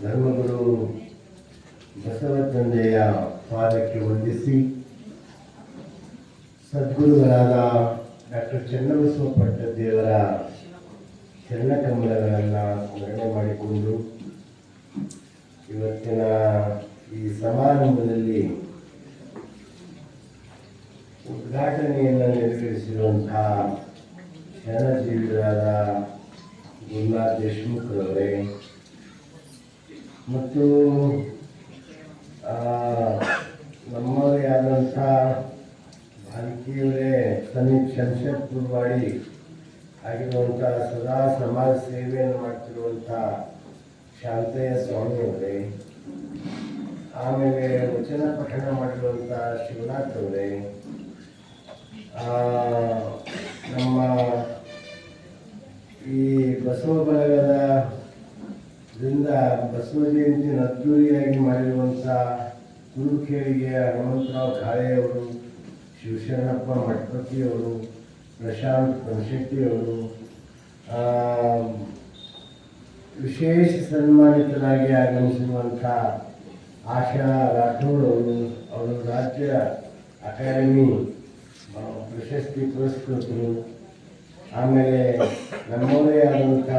ಧರ್ಮಗುರು ಬಸವ ತಂದೆಯ ಪಾದಕ್ಕೆ ವಂದಿಸಿ ಸದ್ಗುರುಗಳಾದ ಡಾಕ್ಟರ್ ಚನ್ನಬಸವ ಪಟ್ಟದೇವರ ಚರಣಕಮಲಗಳನ್ನು ಸ್ಮರಣೆ ಮಾಡಿಕೊಂಡು ಇವತ್ತಿನ ಈ ಸಮಾರಂಭದಲ್ಲಿ ಉದ್ಘಾಟನೆಯನ್ನು ನೆರವೇರಿಸಿರುವಂತಹ ಶರಣಜೀವಿಗಳಾದ ಗುರುನಾಥ್ ದೇಶಮುಖ್ರವರೇ ಮತ್ತು ನಮ್ಮವರೇ ಆದಂಥ ಭಾರತೀಯವರೇ ಸಮೀಪ್ ಶಂಶದ್ ಪುರ್ವಾಡಿ ಆಗಿರುವಂಥ ಸದಾ ಸಮಾಜ ಸೇವೆಯನ್ನು ಮಾಡ್ತಿರುವಂಥ ಶಾಂತಯ್ಯ ಸ್ವಾಮಿಯವರೇ, ಆಮೇಲೆ ವಚನ ಪಠಣ ಮಾಡಿರುವಂಥ ಶಿವನಾಥ್ ಅವರೇ, ನಮ್ಮ ಈ ಬಸವ ಬಳಗದಿಂದ ಬಸವ ಜಯಂತಿ ಅದ್ದೂರಿಯಾಗಿ ಮಾಡಿರುವಂಥ ಕುರುಖೇಳಿಗೆಯ ಹನುಮಂತರಾವ್ ಘಾಳೆಯವರು, ಶಿವಶರಣಪ್ಪ ಮಠಪತಿಯವರು, ಪ್ರಶಾಂತ್ ಪಂಶೆಟ್ಟಿಯವರು, ವಿಶೇಷ ಸನ್ಮಾನಿತರಾಗಿ ಆಗಮಿಸಿರುವಂಥ ಆಶಾ ರಾಠೋಡ್ ಅವರು ರಾಜ್ಯ ಅಕಾಡೆಮಿ ಪ್ರಶಸ್ತಿ ಪುರಸ್ಕೃತರು, ಆಮೇಲೆ ನಮ್ಮವರೇ ಆದಂಥ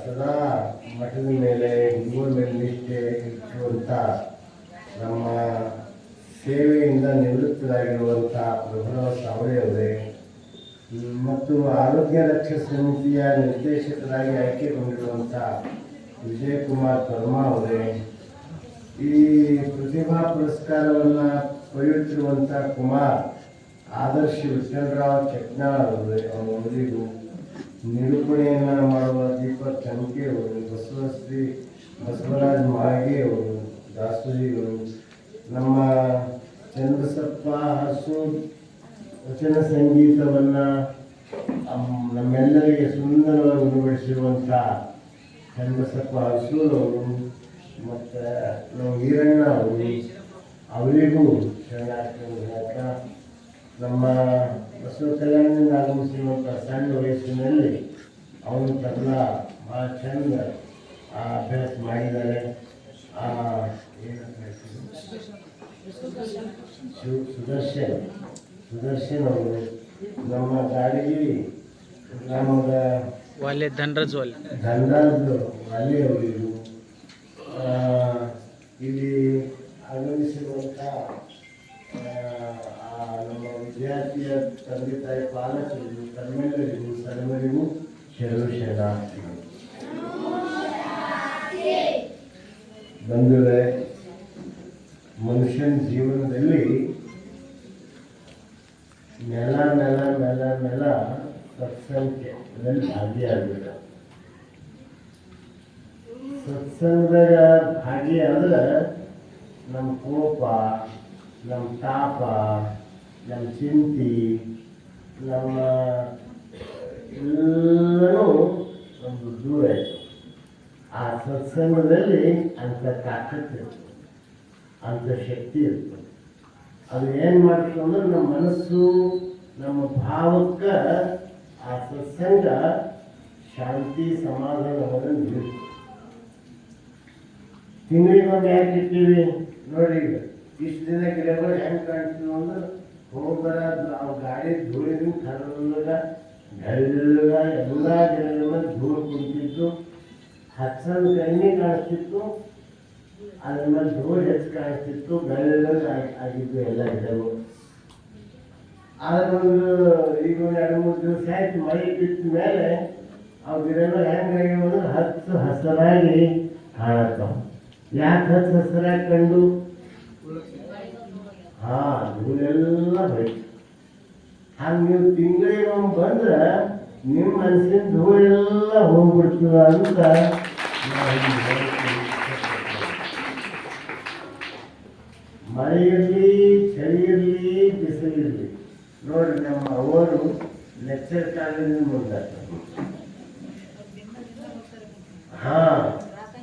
ಸದಾ ಮಠದ ಮೇಲೆ ಗುರುಗಳ ಮೇಲೆ ನಿಷ್ಠೆ ಇಟ್ಟಿರುವಂಥ ನಮ್ಮ ಸೇವೆಯಿಂದ ನಿವೃತ್ತರಾಗಿರುವಂಥ ಪ್ರಭುರಾವ್ ಸಾವಯವರೇ ಮತ್ತು ಆರೋಗ್ಯ ರಕ್ಷಾ ಸಮಿತಿಯ ನಿರ್ದೇಶಕರಾಗಿ ಆಯ್ಕೆಗೊಂಡಿರುವಂಥ ವಿಜಯಕುಮಾರ್ ವರ್ಮಾ ಅವರೇ, ಈ ಪ್ರತಿಭಾ ಪುರಸ್ಕಾರವನ್ನು ಪಡೆಯುತ್ತಿರುವಂಥ ಕುಮಾರ್ ಆದರ್ಶ ವಿಠಲರಾವ್ ಚಟ್ನಾಳ್ ಅವರಿಗೂ, ನಿರೂಪಣೆಯನ್ನು ಮಾಡುವ ದೀಪಕ್ ಚಮಕೆ ಅವರು, ಬಸವಶ್ರೀ ಬಸವರಾಜ್ ಮಾಳ್ಗೆ ಅವರು, ದಾಸೋಹಿಗಳು, ನಮ್ಮ ಚನ್ನಬಸಪ್ಪ ಹಸೂರ್ ವಚನ ಸಂಗೀತವನ್ನು ನಮ್ಮೆಲ್ಲರಿಗೆ ಸುಂದರವಾಗಿ ಉಣಬಡಿಸಿರುವಂಥ ಚನ್ನಬಸಪ್ಪ ಹಸೂರ್ ಅವರು ಮತ್ತು ನಮ್ಮ ವೀರಣ್ಣ ಅವರು, ಅವರಿಗೂ ಶರಣಾರ್ಥಿ. ನಮ್ಮ ಬಸವ ಕಲ್ಯಾಣದಿಂದ ಆಗಮಿಸಿರುವಂಥ ಸಣ್ಣ ವಯಸ್ಸಿನಲ್ಲಿ ಅವನು ತಬಲ ಭಾಳ ಚೆಂದ ಅಭ್ಯಾಸ ಮಾಡಿದ್ದಾರೆ. ಸುದರ್ಶನ್ ಅವರು, ನಮ್ಮ ಗಾಡಿಗೆ ಗ್ರಾಮದ ಧನರಾಜ್ ವಾಲೆ ಅವರಿಗೂ, ಇಲ್ಲಿ ಆಗಮಿಸಿರುವಂಥ ನಮ್ಮ ವಿದ್ಯಾರ್ಥಿಯ ತಂದೆ ತಾಯಿ ಪಾಲಕರಿಗೂ ತಮ್ಮೆಲ್ಲರಿಗೂ ಸರ್ವರಿಗೂ ಶರಣಾರ್ಥಿಗಳು. ಬಂಧುಗಳೇ, ಮನುಷ್ಯನ ಜೀವನದಲ್ಲಿ ನೆಲ ನೆಲ ನೆಲ ನೆಲ ಸತ್ಸಂಗದಲ್ಲಿ ಭಾಗಿಯಾಗಬೇಕು. ಸತ್ಸಂಗದಾಗ ಭಾಗಿಯಾದ್ರೆ ನಮ್ಮ ಕೋಪ, ನಮ್ಮ ತಾಪ, ನಮ್ಮ ಚಿಂತೆ, ನಮ್ಮ ಎಲ್ಲನೂ ಒಂದು ದೂರ ಆಯಿತು. ಆ ಸತ್ಸಂಗದಲ್ಲಿ ಅಂಥ ತಾಕತ್ತು ಇರ್ತದೆ, ಅಂಥ ಶಕ್ತಿ ಇರ್ತದೆ. ಅದು ಏನು ಮಾಡ್ತದೆ ಅಂದ್ರೆ ನಮ್ಮ ಮನಸ್ಸು, ನಮ್ಮ ಭಾವಕ್ಕೆ ಆ ಸತ್ಸಂಗ ಶಾಂತಿ ಸಮಾಧಾನವನ್ನು ನೀಡುತ್ತೆ. ತಿಂಗಳಿಗೊಂದು ಯಾಕೆ ಇರ್ತೀವಿ ನೋಡಿ, ಈಗ ಇಷ್ಟು ದಿನ ಗಿಡಗಳು ಹೆಂಗೆ ಕಾಣ್ತೀವಿ ಅಂದ್ರೆ ಹೋಗ್ಬರ ನಾವು ಗಾಡಿ ಧೂಳಿನ ಕರಗ ಬೆಳ್ಳಗ ಎಲ್ಲ ಗಿಡಗಳ ಮೇಲೆ ಧೂಳು ಕುಂತಿತ್ತು, ಹಚ್ಚಂದು ಕಣ್ಣಿ ಕಾಣಿಸ್ತಿತ್ತು, ಅದ್ರ ಮೇಲೆ ಧೂಳು ಹೆಚ್ಚು ಕಾಣಿಸ್ತಿತ್ತು, ಬೆಳ್ಳಗ ಆಗಿತ್ತು ಎಲ್ಲ ಗಿಡಗಳು. ಆದ್ರೆ ಒಂದು ಈಗ 2-3 ದಿವಸ ಆಯ್ತು ಮಳೆ ಬಿಟ್ಟ ಮೇಲೆ ಅವು ಗಿಡಗಳು ಹೆಂಗಾಗ್ಯಾವ ಅಂದ್ರೆ ಹಚ್ಚ ಹಸಿರಾಗಿ ಕಾಣತ್ತಾವ. ಯಾಕೆ ಹಚ್ಚ ಹಸಿರಾಗಿ ಕಂಡು? ಧೂಳೆಲ್ಲ ಹೋಯ್ತು. ಹಾಗೆ ನೀವು ತಿಂಗಳಿಗೊಮ್ಮೆ ಬಂದ್ರೆ ನಿಮ್ಮ ಮನಸ್ಸಿನ ಧೂಳೆಲ್ಲ ಹೋಗ್ಬಿಡ್ತದ ಅಂತ ಮಳೆ ಇರಲಿ, ಚಳಿ ಇರಲಿ, ಬಿಸಿಲಿರಲಿ ನೋಡ್ರಿ, ನಮ್ಮ ಅವರು ಲೆಕ್ಚರ್ ಕಾಲೇಜಿನ ಮುಂದೆ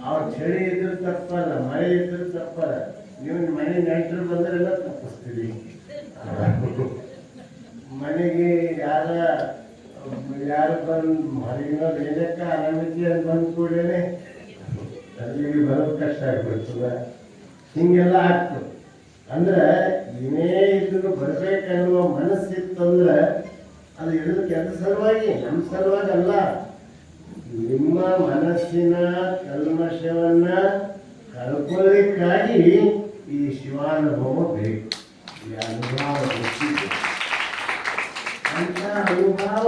ಅವ್ರು ಚಳಿ ಇದ್ರೂ ತಪ್ಪಲ್ಲ, ಮಳೆ ಇದ್ರೂ ತಪ್ಪಲ್ಲ. ನೀವು ಮನೆ ನೆಂಟರು ಬಂದರೆಲ್ಲ ತಪ್ಪಿಸ್ತೀರಿ. ಮನೆಗೆ ಯಾರು ಬಂದು ಹೊರಗಿನ ಏನಕ್ಕೆ ಆರಾಮಿದ್ದಿ ಅಂತ ಬಂದು ಕೂಡಲೇ ಅಲ್ಲಿಗೆ ಬರೋದು ಕಷ್ಟ ಆಗ್ಬಿಡ್ತದೆ. ಹಿಂಗೆಲ್ಲ ಆಗ್ತದೆ. ಅಂದ್ರೆ ಏನೇ ಇದ್ರು ಬರ್ಬೇಕನ್ನುವ ಮನಸ್ಸಿತ್ತಂದ್ರೆ ಅದು ಇರೋದು ಕೆಲಸ ಸಲುವಾಗಿ, ನಮ್ಮ ಸಲುವಾಗಿ ಅಲ್ಲ. ನಿಮ್ಮ ಮನಸ್ಸಿನ ಕಲ್ಮಶವನ್ನ ಕಳ್ಕೊಳ್ಳಿಕ್ಕಾಗಿ ಈ ಶಿವಾನುಭವ ಬೇಕು. ಈ ಅನುಭವ ಗೊತ್ತಿದೆ ಅಂತ ಅನುಭವ.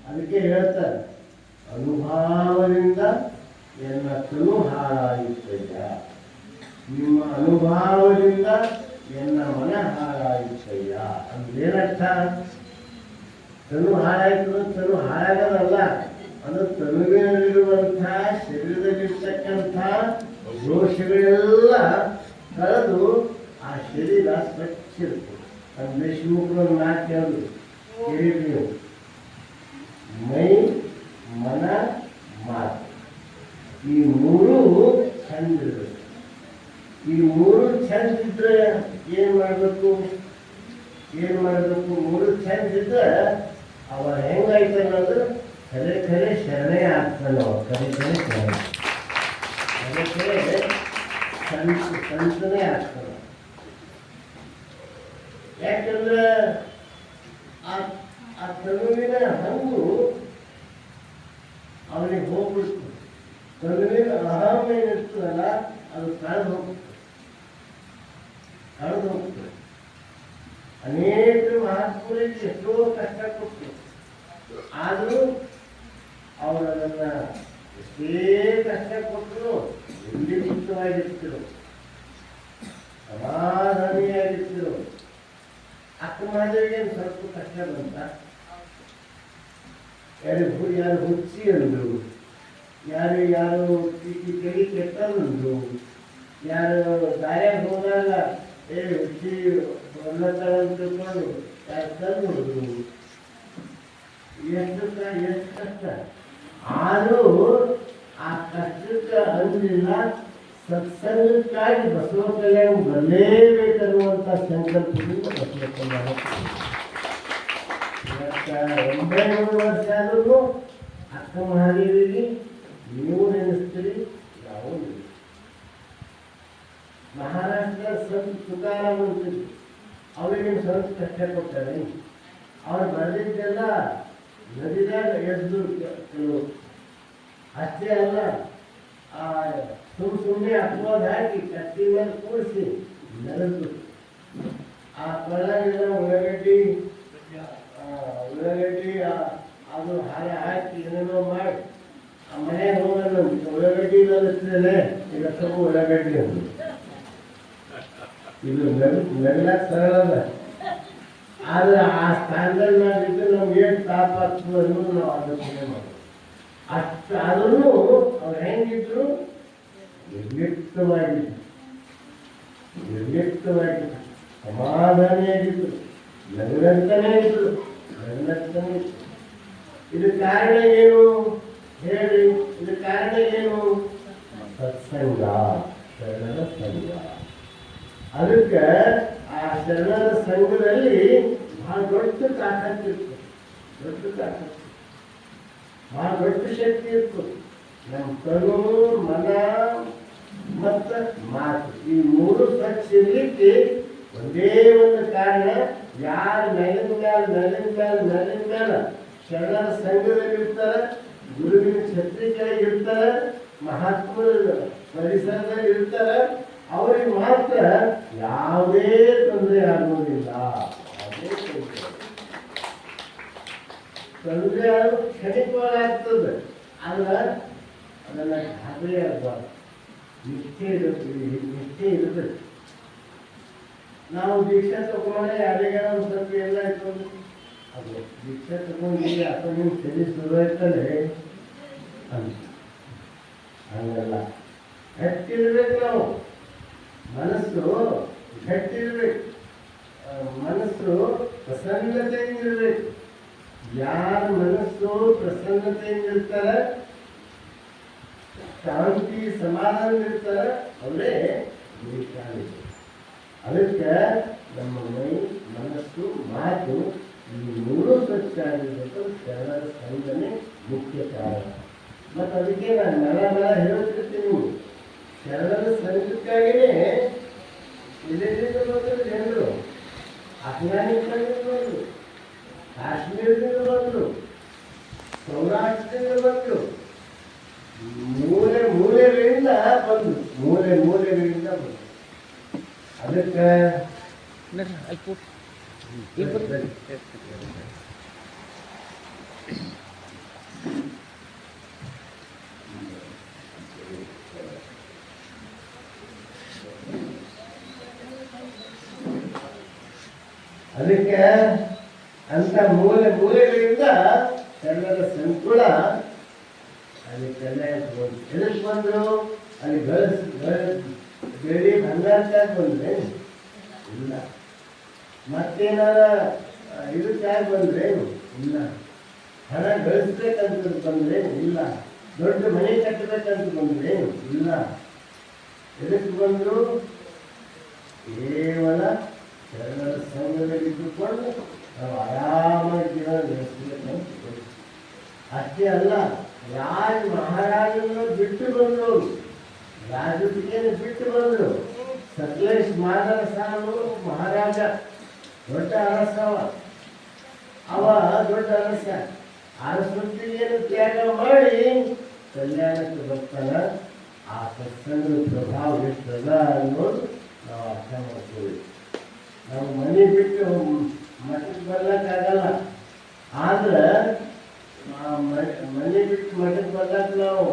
ಅದಕ್ಕೆ ಹೇಳ್ತಾರೆ, ಅನುಭವದಿಂದ ಎನ್ನ ತನು ಹಾಳಾಯಿತಯ್ಯ. ನಿಮ್ಮ ಅನುಭವದಿಂದ ಎನ್ನ ಮನ ಹಾಳಾಯಿತಯ್ಯ ಅಂದ್ರೇನರ್ಥ? ತನು ಹಾಳಾಯ್ತು, ತನು ಹಾಳಾಗೋದಲ್ಲ, ಅದು ತನುವಿನಲ್ಲಿರುವಂತಹ ಶರೀರದಲ್ಲಿರ್ತಕ್ಕಂಥ ದೋಷಗಳೆಲ್ಲ ಕಳೆದು ಆ ಶರೀರ ಸ್ವಚ್ಛ ಇರ್ತದೆ. ನಮ್ಮ ದೇಶಮುಖರು ಮಾತು ಕೇಳಿದ್ರು, ಕೇಳಿದ್ರಿ ನೀವು, ಮೈ ಮನ ಮಾತು ಈ ಮೂರು ಚಂದ ಇರಬೇಕು. ಈ ಮೂರು ಚಂದ ಇದ್ರೆ ಏನು ಮಾಡಬೇಕು? ಮೂರು ಚಂದ ಇದ್ರೆ ಅವ ಹೆಂಗಾಯ್ತು ಅನ್ನೋದು ಖರೆ ಖರೆ ಶರಣೆ ಆಗ್ತಾನೆ. ಅವ ಖರೆ ಸಂತನೇ ಆಗ್ತಾನೆ. ಯಾಕಂದ್ರೆ ಆ ತನುವಿನ ಹಂಗು ಅವನಿಗೆ ಹೋಗ್ಬಿಡ್ತು. ತನುವಿನ ಅಹಂ ಏನಿರ್ತದಲ್ಲ ಅದು ಕಳೆದು ಹೋಗ್ತದೆ. ಅನೇಕ ಮಹಾತ್ಮರಿಗೆ ಎಷ್ಟೋ ಕಷ್ಟ ಕೊಟ್ಟು ಆದರೂ ಅವರು ಅದನ್ನ ಎಷ್ಟೇ ಕಷ್ಟ ಕೊಟ್ಟರು ಎಲ್ಲಿ ಮುಕ್ತವಾಗಿರ್ತಿರು, ಸಮಾಧಾನಿಯಾಗಿರ್ತಿರು. ಅಕ್ಕ ಮಹಾದೇವಿಗೆ ಸ್ವಲ್ಪ ಕಷ್ಟ ಬಂತ. ಯಾರು ಹುಚ್ಚಿ ಅಂದ್ರು, ಯಾರು ಕೈ ಕೆಟ್ಟಂದ್ರು, ಯಾರು ದಾರ್ಯಾಗ ಹೋದಾಗ ಹುಚ್ಚಿ ಹೊಲತ್ತಂದು ಯಾರು ತಂದು ಎಷ್ಟು ಕಷ್ಟ. ಆದರೂ ಆ ಕಷ್ಟಕ್ಕೆ ಅಂದಿಲ್ಲ. ಸತ್ಸಂಗಕ್ಕಾಗಿ ಬಸವ ಕಲ್ಯಾಣ ಬರಲೇಬೇಕನ್ನುವಂಥ ಸಂಕಲ್ಪದಿಂದ ಬಸವ ಕಲ್ಯಾಣ 900 ವರ್ಷ ಆದ್ರೂ ಅಕ್ಕ ಮಹಾದೇವಿಗೆ ನೀವು ನೆನೆಸ್ತೀರಿ, ನಾವು ಮಹಾರಾಷ್ಟ್ರ ಸಂತ ತುಕಾರಾಮ್ ಅಂತಿದ್ರು. ಅವರಿಗೆ ಸ್ವಲ್ಪ ಕಷ್ಟ ಕೊಡ್ತಾರೆ. ಅವ್ರು ಬರೆದಿದ್ದೆಲ್ಲ ನದಿದಾಗ ಎದ್ದು ಕೆಲವು ಅಷ್ಟೇ ಅಲ್ಲ, ಸುಮ್ಮನೆ ಅಪವಾದ ಹಾಕಿ ಕಟ್ಟಿ ಮೇಲೆ ಕೂಡಿಸಿ ನೆನೆದು ಆ ಕೊಳಗೆಲ್ಲ ಉಳ್ಳಾಗಡ್ಡಿ ಅದು ಹಾರ ಹಾಕಿ ಏನೇನೋ ಮಾಡಿ ಆ ಮನೆಗೆ ಹೋಗೋಣ. ಉಳ್ಳಾಗಡ್ಡಿ ಇಲ್ಲೇ ಈಗ ಸ್ವಲ್ಪ ಉಳ್ಳಾಗಡ್ಡಿ ಅಂದ್ರು. ಇದು ನೆಗ್ಲಾಕ ಸರಳ ಅದ. ಆದ್ರೆ ಆ ಸ್ಥಾನದಲ್ಲಿ ನಾವಿದ್ದು ನಮ್ಗೆ ಏನು ತಾಪ ಆಗ್ತದೆ ಅನ್ನೋದು ನಾವು ಆಲೋಚನೆ ಮಾಡೋದು. ಅಷ್ಟು ಆದ್ರೂ ಅವ್ರು ಹೆಂಗಿದ್ರು ನಿರ್ಲಿಪ್ತವಾಗಿದ್ರು, ಸಮಾಧಾನಿಯಾಗಿದ್ರು, ನಗುನಗ್ತಾನೇ ಇದ್ರು. ಇದು ಕಾರಣ ಏನು ಹೇಳಿ? ಇದು ಕಾರಣ ಏನು? ಸತ್ಸಂಗ, ಶರಣರ ಸಂಘ. ಅದಕ್ಕೆ ಆ ಶರಣರ ಸಂಘದಲ್ಲಿ ಬಹಳ ದೊಡ್ಡ ತಾಕತ್ತಿತ್ತು, ಬಹಳ ದೊಡ್ಡ ಶಕ್ತಿ ಇತ್ತು. ನಮ್ಮ ತನು, ಮನ ಮತ್ತು ಮಾತು ಈ ಮೂರು ಸ್ವಚ್ಛ ಇರಲಿಕ್ಕೆ ಒಂದೇ ಒಂದು ಕಾರಣ. ಯಾರು ಮೇಲಿನ ಮೇಲೆ ಶರಣರ ಸಂಘದಲ್ಲಿ ಇರ್ತಾರೆ, ಗುರುವಿನ ಛತ್ರಿ ಕೆಳಗೆ ಇರ್ತಾರೆ, ಮಹಾತ್ಮರ ಪರಿಸರದಲ್ಲಿ ಇರ್ತಾರೆ, ಅವರಿಗೆ ಮಾತ್ರ ಯಾವುದೇ ತೊಂದರೆ ಆಗುವುದಿಲ್ಲ. ತೊಂದರೆ ಆದರೂ ಕ್ಷಣಿಕವಾಗ್ತದೆ. ಆದ್ರೆ ಅದನ್ನು ಗಾಬರಿ ಆಗಬಾರ್ದು. ನಿಷ್ಠೆ ಇರಬೇಕು. ನಾವು ದೀಕ್ಷೆ ತಗೊಂಡ್ರೆ ಯಾರಿಗಾರ ಒಂದು ಸ್ವಲ್ಪ ಎಲ್ಲ ಇಟ್ಕೊಂಡು ಅದು ದೀಕ್ಷೆ ತಗೊಂಡು ಅಥವಾ ನೀವು ಸರಿ ಶುರು ಇರ್ತಾನೆ ಹಂಗಲ್ಲ. ಗಟ್ಟಿರ್ಬೇಕು. ನಾವು ಮನಸ್ಸು ಗಟ್ಟಿರ್ಬೇಕು. ಮನಸ್ಸು ಪ್ರಸನ್ನತೆಯಿಂದಿರ್ಬೇಕು. ಯಾರ ಮನಸ್ಸು ಪ್ರಸನ್ನತೆಯಿಂದಿರ್ತಾರೆ, ಶಾಂತಿ ಸಮಾಧಾನ ಇರ್ತಾರೆ, ಅವರೇ ದೀಕ್ಷಾನಿ. ಅದಕ್ಕೆ ನಮ್ಮ ಮೈ, ಮನಸ್ಸು, ಮಾತು ಈ ಮೂರು ಸ್ವಚ್ಛ ಆಗಿರ್ಬೇಕು. ಶರಣರ ಸಂಘನೆ ಮುಖ್ಯ ಕಾರಣ. ಮತ್ತು ಅದಕ್ಕೆ ನಾನು ನೆಲ ಹೇಳ್ತಿರ್ತೀನಿ. ಶರಣರ ಸಂಘಕ್ಕಾಗಿಯೇ ಎಲ್ಲೆಲ್ಲಿಂದ ಬಂದರು ಜನರು. ಅಫ್ಘಾನಿಸ್ತಾನದಿಂದ ಬಂದರು, ಕಾಶ್ಮೀರದಿಂದ ಬಂದರು, ಸೌರಾಷ್ಟ್ರದಿಂದ ಬಂದರು, ಮೂಲೆಗಳಿಂದ ಬಂದರು, ಮೂಲೆಗಳಿಂದ ಬಂದರು. ಅದಕ್ಕೆ ಅದಕ್ಕೆ ಅಂತ ಮೂಲೆಗಳಿಂದ ಕನ್ನಡ ಸಂಕುಳ ಅದಕ್ಕೆಲ್ಲ ಎದಕ್ಕೆ ಬಂದರು? ಅಲ್ಲಿ ಬೆಳಿ ಬಂಗಾರಕ್ಕಾಗಿ ಬಂದ್ರೆ ಇಲ್ಲ, ಮತ್ತೇನಾರ ಇದಕ್ಕಾಗಿ ಬಂದ್ರೆ ಇಲ್ಲ, ಹಣ ಗಳಿಸ್ಬೇಕಂತ ಬಂದ್ರೆ ಇಲ್ಲ, ದೊಡ್ಡ ಮನೆ ಕಟ್ಟಬೇಕಂತ ಬಂದ್ರೆ ಇಲ್ಲ. ಎದಕ್ಕೆ ಬಂದರು? ಕೇವಲ ಶರಣರ ಸಂಘದಲ್ಲಿದ್ದುಕೊಂಡು ನಾವು ಆರಾಮಾಗಿ ಜೀವನ ನಡೆಸಬೇಕಂತ. ಅಷ್ಟೇ ಅಲ್ಲ, ಮಹಾರಾಜರನ್ನು ಬಿಟ್ಟು ಬಂದರು, ರಾಜಕೀಯನ ಬಿಟ್ಟು ಬಂದರು. ಸಕಲೇಶ್ ಮಾದರ ಸಾನು ಮಹಾರಾಜ ದೊಡ್ಡ ಅರಸವ, ಅವ ದೊಡ್ಡ ಅರಸ. ಅರಸೊತ್ತಿಗೆಯನ್ನು ತ್ಯಾಗ ಮಾಡಿ ಕಲ್ಯಾಣಕ್ಕೆ ಬರ್ತಾನ. ಆ ಸತ್ಸಂಗದ ಪ್ರಭಾವ ಎಷ್ಟದ ಅನ್ನೋದು ನಾವು ಅರ್ಥ ಮಾಡ್ತೀವಿ. ನಾವು ಮನೆ ಬಿಟ್ಟು ಮಠಕ್ಕೆ ಬರ್ಲಿಕ್ಕಾಗಲ್ಲ, ಆದ್ರೆ ಮನೆ ಬಿಟ್ಟು ಮಠಕ್ಕೆ ಬರ್ಲಾಕ ನಾವು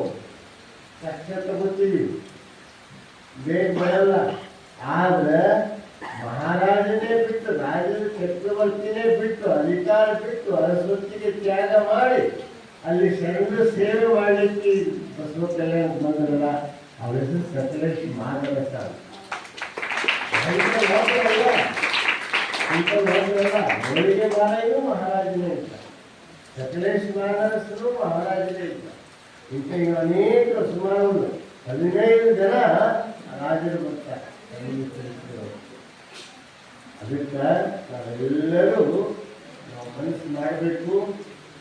ಕಷ್ಟ ತಗೋತೀವಿ, ಬೇಗ ಬರಲ್ಲ. ಆದ್ರೆ ಮಹಾರಾಜನೇ ಬಿಟ್ಟು, ರಾಜನ ಚಕ್ರವರ್ತಿನೇ ಬಿಟ್ಟು, ಅಧಿಕಾರ ಬಿಟ್ಟು ಅರಸೊತ್ತಿಗೆ ತ್ಯಾಗ ಮಾಡಿ ಅಲ್ಲಿ ಶರಣರ ಸೇವೆ ಮಾಡಲಿಕ್ಕೆ ಬಸವ ಕಲ್ಯಾಣ ಬಂದ್ರಲ್ಲ, ಅವ್ರ ಹೆಸರು ಸಕಲೇಶ್ ಮಾದರ ಸಾರು. ಅವರಿಗೆ ಮಾರಾಯರು ಮಹಾರಾಜನೇ ಇಲ್ಲ, ಸಕಲೇಶ್ ಮಾದರಸರು ಮಹಾರಾಜನೇ ಇಲ್ಲ. ಇಂಥ ಅನೇಕ ಸುಮಾರು 15 ಜನ ರಾಜರು ಬರ್ತಾರೆ. ಅದಕ್ಕೆ ನಾವೆಲ್ಲರೂ ನಾವು ಮನಸ್ಸು ಮಾಡಬೇಕು.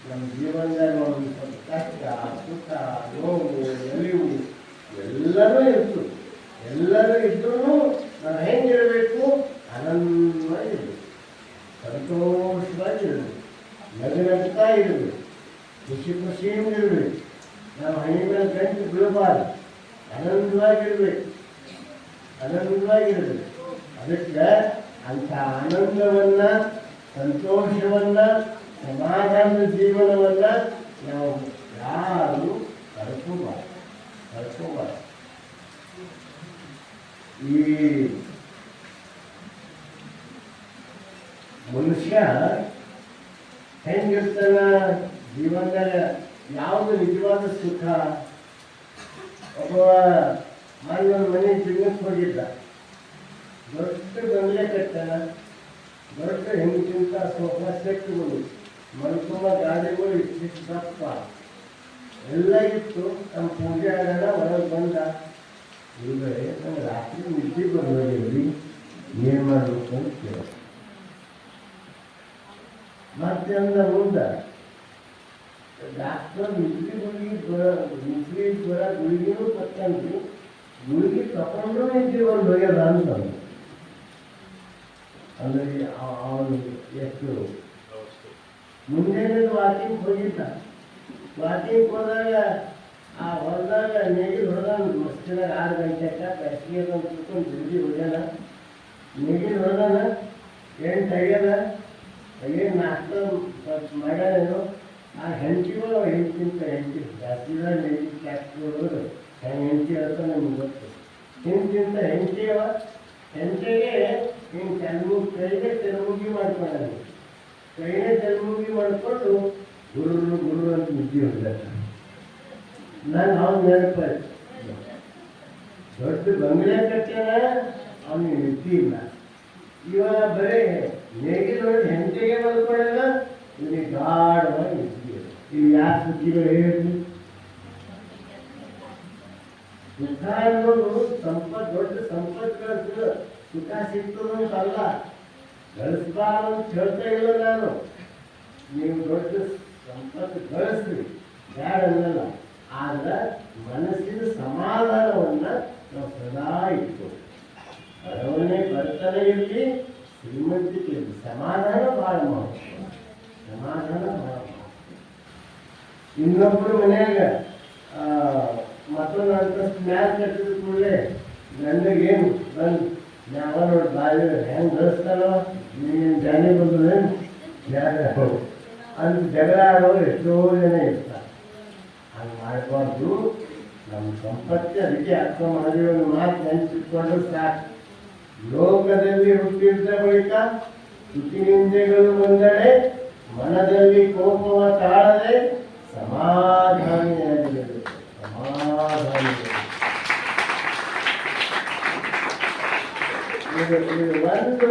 ನಮ್ಮ ಜೀವನದಾಗ ಒಂದು ಸ್ವಲ್ಪ ಕಷ್ಟ, ಸುಖ, ನೋವು, ಎಲಿವು ಎಲ್ಲರೂ ಇರ್ತದೆ. ಎಲ್ಲರೂ ಇದ್ರೂ ನಾವು ಹೆಂಗಿರಬೇಕು? ಆನಂದವಾಗಿರ್ಬೇಕು, ಸಂತೋಷವಾಗಿರ್ಬೇಕು, ನಗನಗ್ತಾ ಇರಬೇಕು, ಖುಷಿಯಿಂದ ಇರಬೇಕು. ನಾವು ಹಣೆ ಮೇಲೆ ಗಂಟು ಬೀಳಬಾರ್ದು, ಆನಂದವಾಗಿರ್ಬೇಕು. ಅದಕ್ಕೆ ಅಂಥ ಆನಂದವನ್ನ, ಸಂತೋಷವನ್ನ, ಸಮಾಧಾನದ ಜೀವನವನ್ನ ನಾವು ಯಾರು ಕಳ್ಕೋಬಾರ್ದು. ಈ ಮನುಷ್ಯ ಹೆಂಗಿರ್ತಾನ ಜೀವನದಾಗ? ಯಾವುದು ನಿಜವಾದ ಸುಖ? ಒಬ್ಬ ಮಣ್ಣೊಂದು ಮನೆ ತಿನ್ನಕ್ಕೆ ಹೋಗಿದ್ದ, ದೊಡ್ಡ ಬಂಗಲೆ ಕಟ್ಟಾನ, ದೊಡ್ಡ ಹೆಂಗಿಂತ ಸೋಫಾ ಸೆಟ್ಗಳು, ಮಲ್ಕೊಂಬ ಗಾಡಿಗಳು ಇಷ್ಟಿಷ್ಟು ದಪ್ಪ ಎಲ್ಲ ಇತ್ತು. ನಮ್ಮ ಪೂಜೆ ಆಗೋಣ ಹೊರಗೆ ಬಂದ. ಇಲ್ಲೇ ನಮ್ಗೆ ರಾತ್ರಿ ನಿದ್ದೆ ಬಂದೋಗಿ ಏನು ಮಾಡಬೇಕು ಅಂತ ಕೇಳ. ಮತ್ತೆ ಅಂದ ಮುಂದೆ ಡಾಕ್ಟರ್ ನಿದ್ದೆ ಜ್ವರ ಗುಳಿಗೆನೂ ತಕ್ಕಂತು, ಗುಳಿಗೆ ತಗೊಂಡ್ರು ನಿದ್ದೆ ಬಂದು ಹೋಗ್ಯದ ಅಂತಂದು. ಅಂದರೆ ಅವನು ಎಷ್ಟು ಮುಂಜಾನೆ ವಾಕಿಂಗ್ ಹೋಗಿದ್ದ. ವಾಕಿಂಗ್ ಹೋದಾಗ ಆ ಹೊರದಾಗ ನೇಗಿಲು ಹೊಡೆದ ಮಸ್ತಿನಾಗ 6 ಗಂಟೆಗೆ ಬೇಸಿಗೆ ಅಂತ ತಿಳ್ಕೊಂಡು ಜಲ್ದಿ ಹೋಗ್ಯಾನ. ನೇಗಿಲು ಹೊಡೆದಾನ, 8 ಆಗ್ಯದ. ಏನು ನಾಷ್ಟ ಮಾಡ್ಯಾನೇನು? ಆ ಹೆಂಡತಿಗಳು ಹೆಂಡತಿಂತ ಜಾಸ್ತಿದಾಗ ನೇಗಿಲು ಟ್ಯಾಕ್ಟ್ರಿ ಹೊಡೆದ್ರು ಹೆಂಗೆ ಹೆಂಡತಿ ಹೇಳ್ತಾ ನಮ್ಗೆ ಗೊತ್ತು. ಹಿಂತಿಂತ ಹೆಂಡತಿಯವ, ಹೆಂಡತಿಗೆ ಹಿಂಗೆ ಕೈಗೆ ತೆಲುಗಿ ಮಾಡ್ಕೊಂಡ, ಕೈನೇ ತೆಲುಗಿ ಮಾಡಿಕೊಂಡು ಗುರು ಅಂತ ನಿದ್ದೆ ಹೊಡೆದ. ನಾನು ಅವ್ನು ನೆನಪಾಯ್ತು, ದೊಡ್ಡ ಬಂಗಲೆ ಕಟ್ಟ್ಯಾನ, ಅವನಿಗೆ ನಿದ್ದೆ ಇಲ್ಲ. ಇವಾಗ ಬರೀ ನೇಗಿಲೊಳಗೆ ಹೆಂಡತಿಗೆ ಮಲ್ಕೊಳ್ಳಲ್ಲ, ಇವನಿಗೆ ಗಾಢವಾಗಿ ನಿದ್ದೆ. ಇವು ಯಾಕೆ ಸುದ್ದಿಗಳು ಹೇಳಿ? ಸುಖ ಅನ್ನೋದು ದೊಡ್ಡ ಸಂಪತ್ಗಳು ಸುಖ ಸಿಗ್ತದಂತ ಅಲ್ಲ, ಗಳಿಸ್ಬಾರ್ದು ಅಂತ ಹೇಳ್ತಾ ಇಲ್ಲ ನಾನು. ನೀವು ದೊಡ್ಡ ಸಂಪತ್ತು ಗಳಿಸ್ರಿ, ಬ್ಯಾಡ ಅನ್ನಲ್ಲ. ಆದ್ರೆ ಮನಸ್ಸಿನ ಸಮಾಧಾನವನ್ನ ನಾವು ಸದಾ ಇಟ್ಟು ಬಡವನೇ ಬರ್ತನೇ ಇರಲಿ, ಶ್ರೀಮಂತಿಕೆ ಇರಲಿ, ಸಮಾಧಾನ ಭಾಳ ಮಹತ್ವ. ಸಮಾಧಾನ ಭಾಳ ಮಹತ್ವ. ಇನ್ನೊಬ್ಬರು ಮನ್ಯಾಗ ಮತ್ತೊಂದು ಅಂತಸ್ತು ಮ್ಯಾಲ ಕಟ್ಟಿದ ಕೂಡಲೇ ಗಂಡಗೇನು ಬಂದು ಯಾವ ನೋಡಿ ಬಾಯಿ ಹೆಂಗೆ ಗಳಿಸ್ತಾನೋ ನೀನು ಜಾನಿ ಬಂದೇನು ಅಂತ ಜಗಳ ಆಡೋರು ಎಷ್ಟೋ ಜನ ಇರ್ತಾರೆ. ಹಂಗೆ ಮಾಡಬಾರ್ದು. ನಮ್ಮ ಸಂಪತ್ತಿ ಅದಕ್ಕೆ ಅರ್ಥ ಮಾಡಿ ಒಂದು ಮಾತು ನೆನಪಿಟ್ಕೊಂಡ್ರೆ ಸಾಕು. ಲೋಕದಲ್ಲಿ ಹುಟ್ಟಿದ ಬಳಿಕ ಸ್ತುತಿನಿಂದೆಗಳು ಬಂದಡೆ ಮನದಲ್ಲಿ ಕೋಪವ ತಾಳದೆ ಸಮಾಧಾನಿಯಾಗಿರಬೇಕು. ಸಮಾಧಾನಿಯಾಗಿ ಇದು ಒಂದು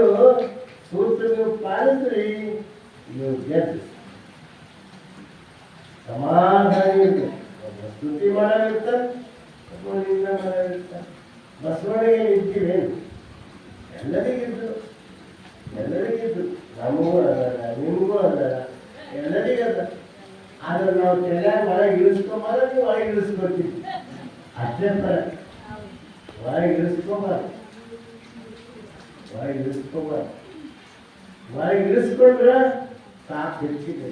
ಸೂತ್ರ ನೀವು ಪಾಲಿಸ್ರಿ, ನೀವು ಗೆದ್ದು ಸಮಾಧಾನ ಇರ್ಬೇಕು. ಸ್ತುತಿ ಮಾಡೋದಿರ್ತಾರೆ, ನಿಂದ ಮಾಡೋದಿರ್ತಾರೆ. ಬಸವಣಿಗೆ ಇದ್ದೀವೇನು? ಎಲ್ಲರಿಗಿದ್ದು, ಎಲ್ಲರಿಗಿದ್ದು, ನಮಗೂ ಅದ, ನಿಮಗೂ ಅದ, ಎಲ್ಲರಿಗದ. ಆದ್ರೆ ನಾವು ತಲೆಯಾಗ ಒಳಗೆ ಇಳಿಸ್ಕೊಂಬಾರ, ನೀವು ಒಳಗೆ ಇಳಿಸ್ಕೊತೀವಿ ಅಷ್ಟೇ ತರ. ಒಳಗೆ ಇಳಿಸ್ಕೊಂಬಾರ, ಒಳಗೆ ಇಳಿಸ್ಕೊಂಬಾರ. ಒಳಗೆ ಇಳಿಸ್ಕೊಂಡ್ರೆ ಸಾಕು ಹೆಚ್ಚಿದೆ.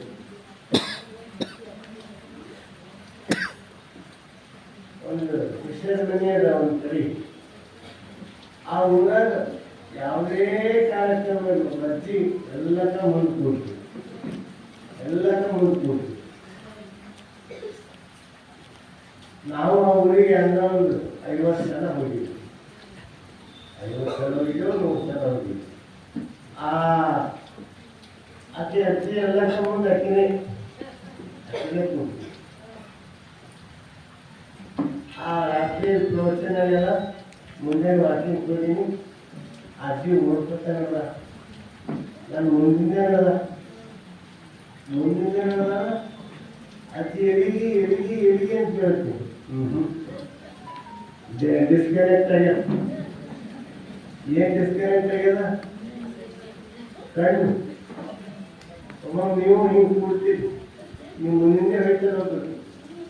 ಒಂದು ಕೃಷ್ಣನ ಮನೆ ಅದ ಒಂದು ಕಡೆ. ಆ ಊರಾಗ ಯಾವುದೇ ಕಾರ್ಯಕ್ರಮ ಬಜ್ಜಿ ಎಲ್ಲಕ್ಕ ಮುಂದೆ ಕೂಡ್ತೀವಿ, ಎಲ್ಲಕ್ಕ ಮುಂದೆ ಕೂಡ್ತೀವಿ. ನಾವು ಆ ಊರಿಗೆ ಅಂದ್ರೆ ಒಂದು 50 ಜನ ಹೋಗಿದ್ವಿ. 50 ಜನ ಹೋಗಿದ್ದೆವು, 100 ಜನ ಹೋಗಿದ್ವಿ. ಅಕ್ಕಿ ಹಚ್ಚಿ ಎಲ್ಲಕ್ಕ ಮುಂದೆ ಅಕ್ಕಿನೇ ಕೂಡ್ತೀವಿ. ಆ ರಾತ್ರಿ ಪ್ರವಚನಗೆಲ್ಲ ಮುಂದೆ ವಾಕಿಂಗ್ ಹೋಗಿನಿ. ಅಜ್ಜಿ ಓಡ್ಕೊತಾನಲ್ಲ, ನಾನು ಮುಂದಿನ ಅಜ್ಜಿ ಎಲ್ಲಿಗೆ ಎಲ್ಲಿಗೆ ಎಲ್ಲಿಗೆ ಅಂತ ಹೇಳ್ತೀನಿ. ಡಿಸ್ಕನೆಕ್ಟ್ ಆಗ್ಯದ. ಏನು ಡಿಸ್ಕನೆಕ್ಟ್ ಆಗ್ಯದ? ಕಣ್ಣು. ನೀವು ಹಿಂಗೆ ಕೂಡ್ತೀರಿ, ನೀವು ಮುಂದಿನ ಹೇಳ್ತಿರೋದು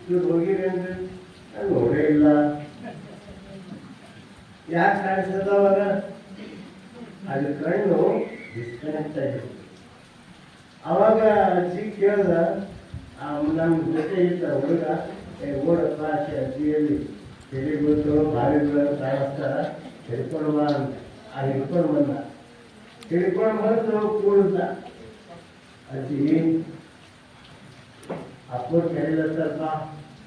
ಇವ್ರು ಹೋಗಿರೇನ್ರಿ? ನಾನು ನೋಡೇ ಇಲ್ಲ. ಯಾಕೆ ಕಾಣಿಸ್ತದ ಅವಾಗ? ಅದು ಕಣ್ಣು ಡಿಸ್ಕನೆಕ್ಟ್ ಆಗಿದೆ. ಅವಾಗ ಅಜ್ಜಿ ಕೇಳ್ದ, ನಮ್ಮ ಜೊತೆ ಇದ್ದ ಹುಡುಗ, ಓಡಪ್ಪ ಅಜ್ಜಿಯಲ್ಲಿ ತೆಲಿಗಳು ಬಾವಿಗಳು ಕಾಣಿಸ್ತಾರ, ಹಿಡ್ಕೊಂಡು ಬಾ ಅಂತ. ಹಿಡ್ಕೊಂಡು ಬಂದ. ಹಿಡ್ಕೊಂಡು ಬಂದು ಕೂಡ್ದ. ಅಜ್ಜಿ ಅಪ್ಪರು ಕರೀಲತ್ತಪ್ಪ,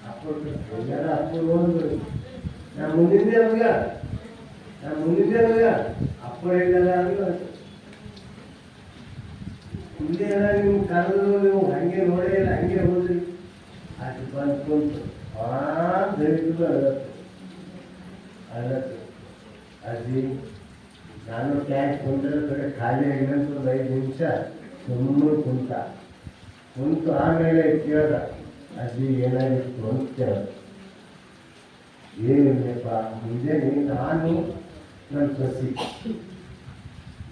ಅಪ್ಪರು ಎಲ್ಲಾರ ಅಪ್ಪರು ಒಂದು ನಾನು ಮುಂದಿದ್ದೆ ಅವಾಗ, ಅಪ್ಪರು ಎಲ್ಲಾರ ಅಂದ್ರೆ ಮುಂದೆ ಎಲ್ಲ ನೀವು ಕರೆದು ನೀವು ಹಂಗೆ ನೋಡೇ ಇಲ್ಲ, ಹಂಗೆ ಹೋದ್ರಿ. ಅದು ಬಂದು ಕುಂತು ದಯವಿಟ್ಟು ಅಳತ್ತು. ಅಜ್ಜಿ ನಾನು ಟ್ಯಾಂಕ್ ಕುಂದ್ರೆ ಕಡೆ ಖಾಲಿ ಆಗಿದಂತ ಒಂದು 5 ನಿಮಿಷ ಸುಮ್ಮನೆ ಕುಂತು ಆಮೇಲೆ ಕೇಳ್ದ, ಅಜ್ಜಿ ಏನಾಗಿತ್ತು ಅಂತ ಕೇಳ್ದ. ಏನಿಲ್ಲಪ್ಪ, ಮುಂಜಾನೆ ನಾನು ನನ್ನ ಸಸಿ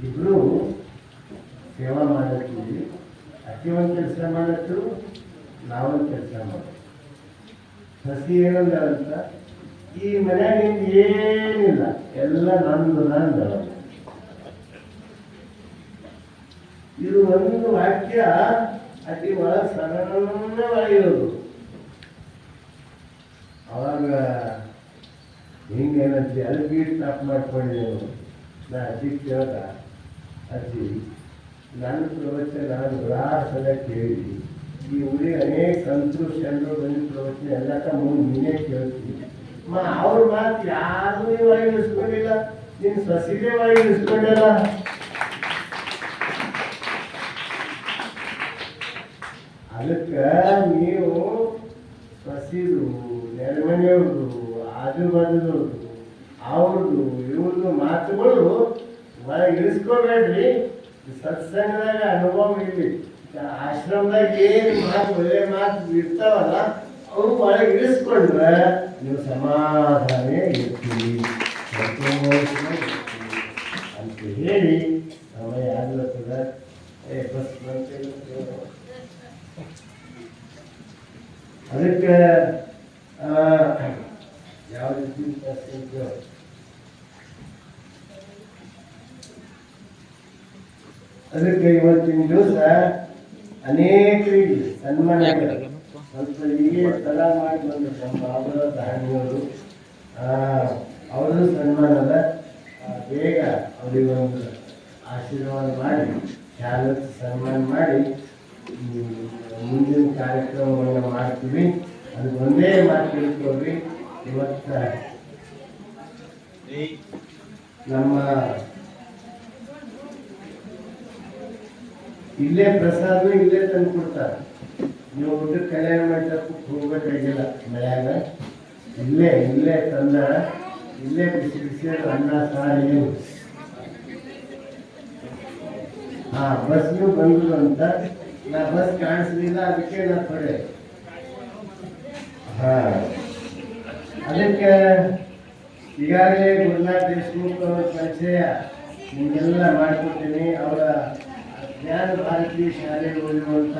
ಇಬ್ಬರು ಸೇವಾ ಮಾಡತ್ತೀವಿ. ಅಕ್ಕಿ ಒಂದು ಕೆಲಸ ಮಾಡತ್ತು, ನಾವೊಂದು ಕೆಲಸ ಮಾಡೋದು. ಸಸಿ ಏನಂದ ಅಂತ, ಈ ಮನೆಯಾಗಿಂದ ಏನಿಲ್ಲ, ಎಲ್ಲ ನಂದು. ಇದು ಒಂದು ವಾಕ್ಯ ಅತಿ ಒಳಗೆ ಸಣ್ಣವಾಗಿರೋದು. ಅವಾಗ ಹಿಂಗೇನಂತೆ ಅಲ್ಲಿ ಸ್ಟಾಪ್ ಮಾಡ್ಕೊಂಡಿದ್ದೇವೆ. ನಾ ಅಜ್ಜಿ ಕೇಳ್ದ, ಅಜ್ಜಿ ನನ್ನ ಪ್ರವಚನ ನಾನು ನೂರಾರು ಸಲ ಕೇಳಿದ್ವಿ. ಈ ಊರಿಗೆ ಅನೇಕ ಸಂತರು ಶರಣರು ಬಂದು ಪ್ರವಚನ ಎಲ್ಲಕ್ಕ ಮುಂದೆ ನೀನೇ ಕೇಳ್ತೀವಿ. ಅವ್ರ ಮಾತು ಯಾರು ನೀವು ಇಳಿಸ್ಕೊಂಡಿಲ್ಲ, ನಿನ್ನ ಸಸಿಗೆ ಇಳಿಸ್ಕೊಂಡಿಲ್ಲ. ಅದಕ್ಕೆ ನೀವು ಸಸಿದು, ನೆರೆಮನೆಯವ್ರದ್ದು, ಆಜು ಬಾಜುದವ್ರದ್ದು, ಅವ್ರದ್ದು ಇವ್ರದ್ದು ಮಾತುಗಳು ಒಳಗೆ ಇಳಿಸ್ಕೋಬೇಡ್ರಿ. ಸತ್ಸಂಗದಾಗ ಅನುಭವ ಇರಲಿ. ಆಶ್ರಮದಾಗ ಏನು ಮಾತು ಒಳ್ಳೆ ಮಾತು ಇರ್ತಾವಲ್ಲ, ಅವು ಒಳಗೆ ಇಳಿಸ್ಕೊಂಡ್ರೆ ನೀವು ಸಮಾಧಾನ ಇರ್ತೀವಿ, ಅಂತ ಹೇಳಿ ಸಮಯ ಆಗ್ಲತ್ತದ. ಬಸ್ ಅದಕ್ಕೆ ಯಾವ ರೀತಿ ಪರಿಸ್ಥಿತಿ ಅದಕ್ಕೆ ಇವತ್ತಿನ ದಿವಸ ಅನೇಕರಿಗೆ ಸನ್ಮಾನ ಸ್ವಲ್ಪ ಹೀಗೆ ತಡ ಮಾಡಿ ಬಂದರು ನಮ್ಮ ಬಾಬುರ ದಾನಿಯವರು ಅವರು ಸನ್ಮಾನದ ಬೇಗ ಅವರಿಗೆ ಒಂದು ಆಶೀರ್ವಾದ ಮಾಡಿ ಶಾಲಕ್ಕೆ ಸನ್ಮಾನ ಮಾಡಿ ಮುಂದಿನ ಕಾರ್ಯಕ್ರಮವನ್ನು ಮಾಡ್ತೀವಿ. ಅದು ಒಂದೇ ಮಾತು ತಿಳ್ಕೊಳ್ರಿ, ಇವತ್ತು ನಮ್ಮ ಇಲ್ಲೇ ಪ್ರಸಾದ ಇಲ್ಲೇ ತಂದು ಕೊಡ್ತಾರೆ. ನೀವು ಊಟಕ್ಕೆ ಕಲ್ಯಾಣ ಮಂಟಪಕ್ಕೆ ಹೋಗ್ಬೇಕಾಗಿಲ್ಲ, ಮನ್ಯಾಗ ಇಲ್ಲೇ ತಂದ ಇಲ್ಲೇ ಬಿಸಿ ಬಿಸಿ ಅನ್ನ ಸಾರು ಏನು ಬಸ್ನು ಬಂದ್ರು ಅಂತ ನಾ ಬಸ್ ಕಾಣಿಸ್ಲಿಲ್ಲ, ಅದಕ್ಕೆ ನಾ ಪಡೆ ಅದಕ್ಕೆ ಈಗಾಗಲೇ ಗುರುನಾಥ್ ದೇಶಮುಖ್ ಅವರ ಪರಿಚಯ ನಿಮಗೆಲ್ಲ ಮಾಡಿಕೊಡ್ತೀನಿ. ಅವರ ಜ್ಞಾನ ಭಾರತಿ ಶಾಲೆ ಓದುವಂಥ